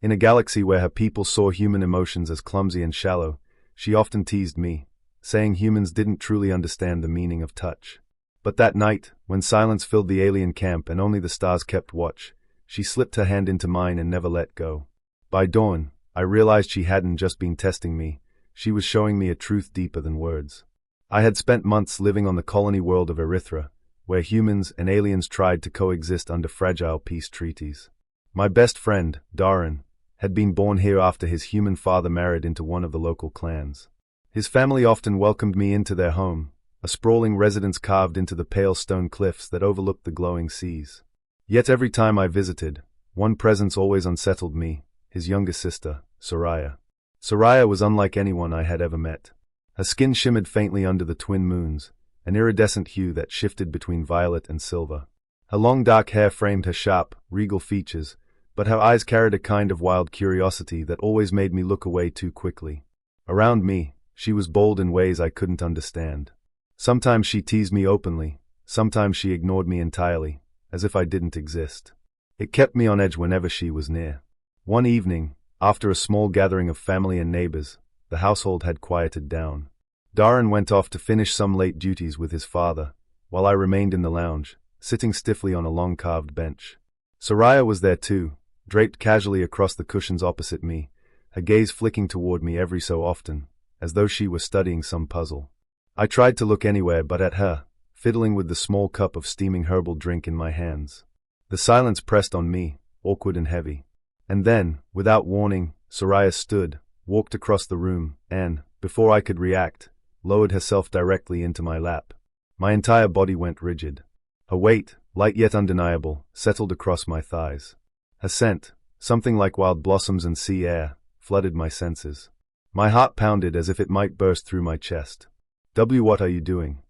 In a galaxy where her people saw human emotions as clumsy and shallow, she often teased me, saying humans didn't truly understand the meaning of touch. But that night, when silence filled the alien camp and only the stars kept watch, she slipped her hand into mine and never let go. By dawn, I realized she hadn't just been testing me, she was showing me a truth deeper than words. I had spent months living on the colony world of Erythra, where humans and aliens tried to coexist under fragile peace treaties. My best friend, Darren, had been born here after his human father married into one of the local clans. His family often welcomed me into their home, a sprawling residence carved into the pale stone cliffs that overlooked the glowing seas. Yet every time I visited, one presence always unsettled me, his younger sister, Soraya. Soraya was unlike anyone I had ever met. Her skin shimmered faintly under the twin moons, an iridescent hue that shifted between violet and silver. Her long dark hair framed her sharp, regal features, but her eyes carried a kind of wild curiosity that always made me look away too quickly. Around me, she was bold in ways I couldn't understand. Sometimes she teased me openly, sometimes she ignored me entirely, as if I didn't exist. It kept me on edge whenever she was near. One evening, after a small gathering of family and neighbors, the household had quieted down. Darren went off to finish some late duties with his father, while I remained in the lounge, sitting stiffly on a long carved bench. Soraya was there too, draped casually across the cushions opposite me, her gaze flicking toward me every so often, as though she were studying some puzzle. I tried to look anywhere but at her, fiddling with the small cup of steaming herbal drink in my hands. The silence pressed on me, awkward and heavy. And then, without warning, Soraya stood, walked across the room, and, before I could react, lowered herself directly into my lap. My entire body went rigid. Her weight, light yet undeniable, settled across my thighs. Her scent, something like wild blossoms and sea air, flooded my senses. My heart pounded as if it might burst through my chest. What are you doing?"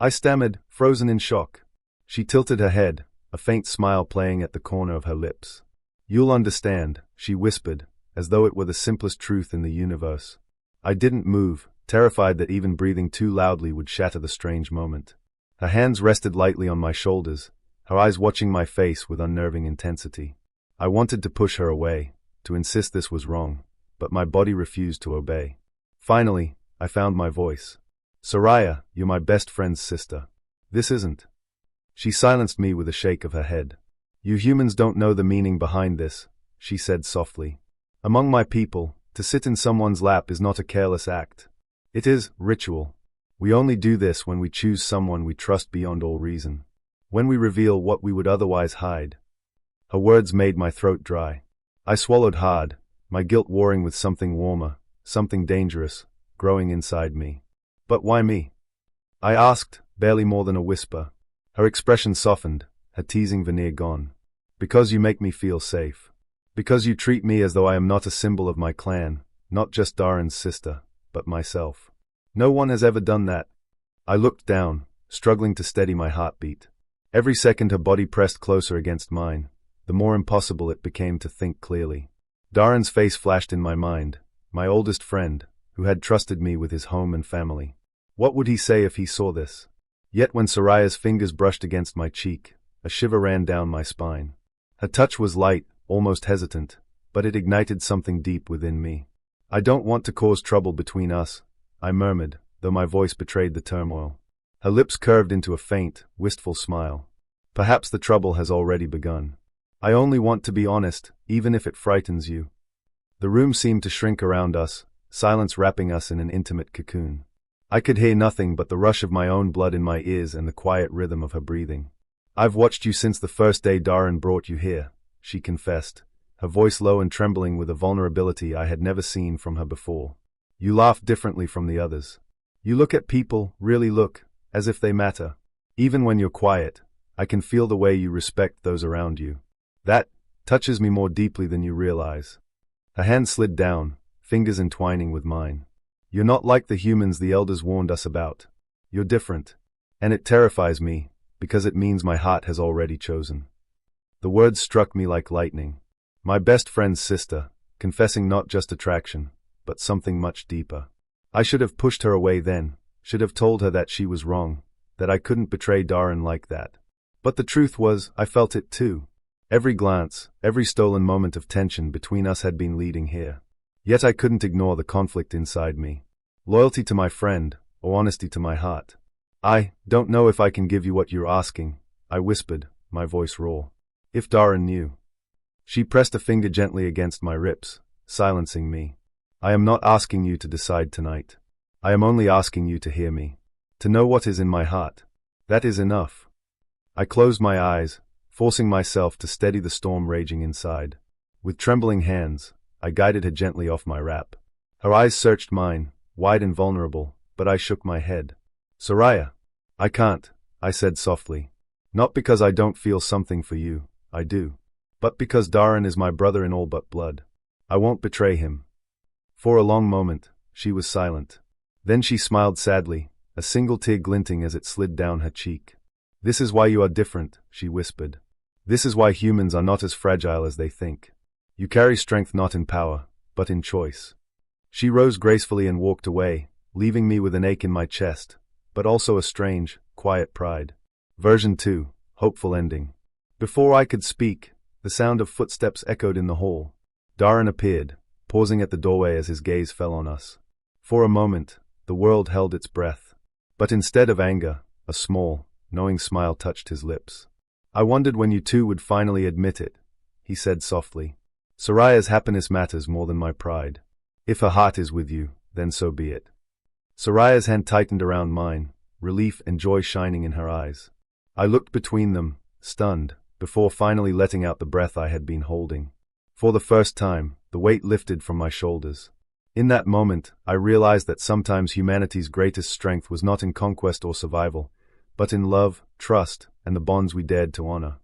I stammered, frozen in shock. She tilted her head, a faint smile playing at the corner of her lips. "You'll understand," she whispered, as though it were the simplest truth in the universe. I didn't move, terrified that even breathing too loudly would shatter the strange moment. Her hands rested lightly on my shoulders, her eyes watching my face with unnerving intensity. I wanted to push her away, to insist this was wrong, but my body refused to obey. Finally, I found my voice. "Soraya, you're my best friend's sister. This isn't." She silenced me with a shake of her head. "You humans don't know the meaning behind this," she said softly. "Among my people, to sit in someone's lap is not a careless act. It is ritual. We only do this when we choose someone we trust beyond all reason. When we reveal what we would otherwise hide." Her words made my throat dry. I swallowed hard, my guilt warring with something warmer, something dangerous, growing inside me. "But why me?" I asked, barely more than a whisper. Her expression softened, her teasing veneer gone. "Because you make me feel safe. Because you treat me as though I am not a symbol of my clan, not just Darren's sister, but myself. No one has ever done that." I looked down, struggling to steady my heartbeat. Every second her body pressed closer against mine, the more impossible it became to think clearly. Darren's face flashed in my mind, my oldest friend, who had trusted me with his home and family. What would he say if he saw this? Yet when Soraya's fingers brushed against my cheek, a shiver ran down my spine. Her touch was light, almost hesitant, but it ignited something deep within me. "I don't want to cause trouble between us," I murmured, though my voice betrayed the turmoil. Her lips curved into a faint, wistful smile. "Perhaps the trouble has already begun. I only want to be honest, even if it frightens you." The room seemed to shrink around us, silence wrapping us in an intimate cocoon. I could hear nothing but the rush of my own blood in my ears and the quiet rhythm of her breathing. "I've watched you since the first day Darren brought you here," she confessed, her voice low and trembling with a vulnerability I had never seen from her before. "You laugh differently from the others. You look at people, really look, as if they matter. Even when you're quiet, I can feel the way you respect those around you. That touches me more deeply than you realize." Her hand slid down, fingers entwining with mine. "You're not like the humans the elders warned us about. You're different. And it terrifies me, because it means my heart has already chosen." The words struck me like lightning. My best friend's sister, confessing not just attraction, but something much deeper. I should have pushed her away then, should have told her that she was wrong, that I couldn't betray Darren like that. But the truth was, I felt it too. Every glance, every stolen moment of tension between us had been leading here. Yet I couldn't ignore the conflict inside me. Loyalty to my friend, or honesty to my heart. I don't know if I can give you what you're asking, I whispered, my voice raw. If Darren knew. She pressed a finger gently against my ribs, silencing me. I am not asking you to decide tonight. I am only asking you to hear me. To know what is in my heart. That is enough. I closed my eyes, forcing myself to steady the storm raging inside. With trembling hands, I guided her gently off my wrap. Her eyes searched mine, wide and vulnerable, but I shook my head. Soraya. I can't, I said softly. Not because I don't feel something for you, I do. But because Darren is my brother in all but blood. I won't betray him. For a long moment, she was silent. Then she smiled sadly, a single tear glinting as it slid down her cheek. This is why you are different, she whispered. This is why humans are not as fragile as they think. You carry strength not in power, but in choice. She rose gracefully and walked away, leaving me with an ache in my chest, but also a strange, quiet pride. Version 2, hopeful ending. Before I could speak, the sound of footsteps echoed in the hall. Darren appeared, pausing at the doorway as his gaze fell on us. For a moment, the world held its breath. But instead of anger, a small, knowing smile touched his lips. I wondered when you two would finally admit it, he said softly. Soraya's happiness matters more than my pride. If her heart is with you, then so be it. Soraya's hand tightened around mine, relief and joy shining in her eyes. I looked between them, stunned, before finally letting out the breath I had been holding. For the first time, the weight lifted from my shoulders. In that moment, I realized that sometimes humanity's greatest strength was not in conquest or survival, but in love, trust, and the bonds we dared to honor.